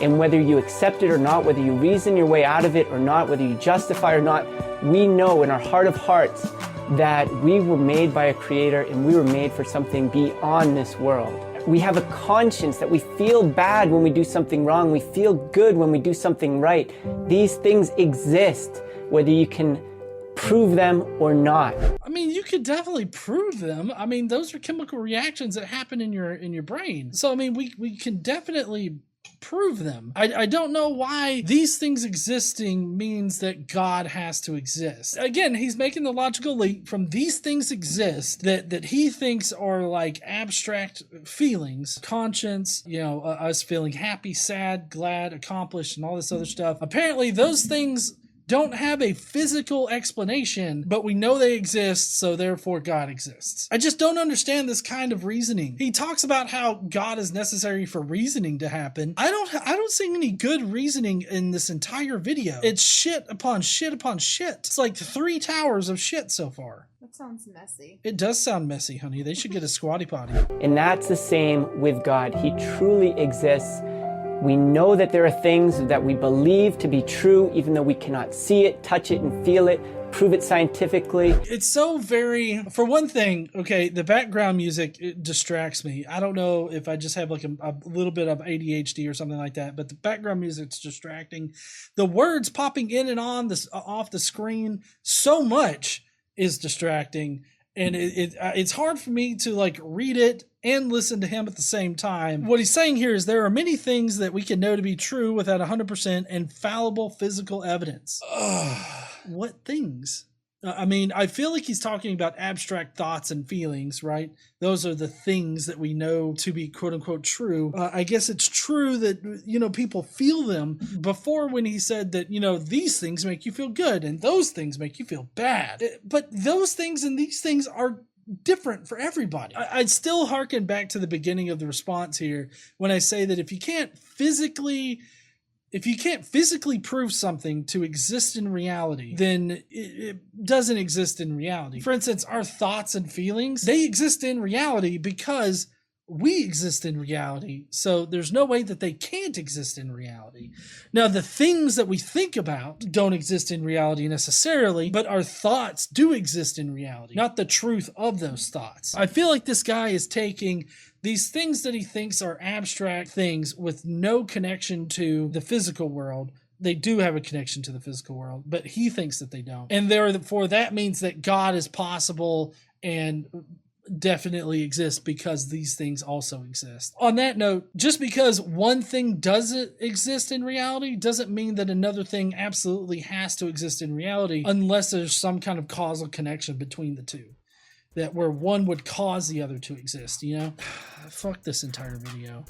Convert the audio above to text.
And whether you accept it or not, whether you reason your way out of it or not, whether you justify or not, we know in our heart of hearts that we were made by a creator and we were made for something beyond this world. We have a conscience that we feel bad when we do something wrong. We feel good when we do something right. These things exist, whether you can prove them or not. I mean, you could definitely prove them. I mean, those are chemical reactions that happen in your brain. So, I mean, we can definitely prove them. I don't know why these things existing means that God has to exist. Again, he's making the logical leap from these things exist that he thinks are like abstract feelings, conscience, you know, us feeling happy, sad, glad, accomplished, and all this other stuff. Apparently, those things don't have a physical explanation, but we know they exist, so therefore God exists. I just don't understand this kind of reasoning. He talks about how God is necessary for reasoning to happen. I don't see any good reasoning in this entire video. It's shit upon shit upon shit. It's like 3 towers of shit so far. That sounds messy. It does sound messy, honey. They should get a squatty potty. And that's the same with God. He truly exists. We know that there are things that we believe to be true, even though we cannot see it, touch it, and feel it, prove it scientifically. It's so very, for one thing, okay, the background music, it distracts me. I don't know if I just have like a little bit of ADHD or something like that, but the background music's distracting. The words popping in and on this off the screen so much is distracting. And it's hard for me to like read it and listen to him at the same time. What he's saying here is there are many things that we can know to be true without 100% infallible physical evidence. What things? I mean, I feel like he's talking about abstract thoughts and feelings, right? Those are the things that we know to be quote unquote true. I guess it's true that, you know, people feel them. Before, when he said that, you know, these things make you feel good and those things make you feel bad. But those things and these things are different for everybody. I'd still hearken back to the beginning of the response here when I say that if you can't physically prove something to exist in reality, then it doesn't exist in reality. For instance, our thoughts and feelings, they exist in reality because we exist in reality. So there's no way that they can't exist in reality. Now, the things that we think about don't exist in reality necessarily, but our thoughts do exist in reality, not the truth of those thoughts. I feel like this guy is taking these things that he thinks are abstract things with no connection to the physical world. They do have a connection to the physical world, but he thinks that they don't. And therefore, that means that God is possible and definitely exists because these things also exist. On that note, just because one thing doesn't exist in reality doesn't mean that another thing absolutely has to exist in reality unless there's some kind of causal connection between the two. That where one would cause the other to exist, you know? Fuck this entire video.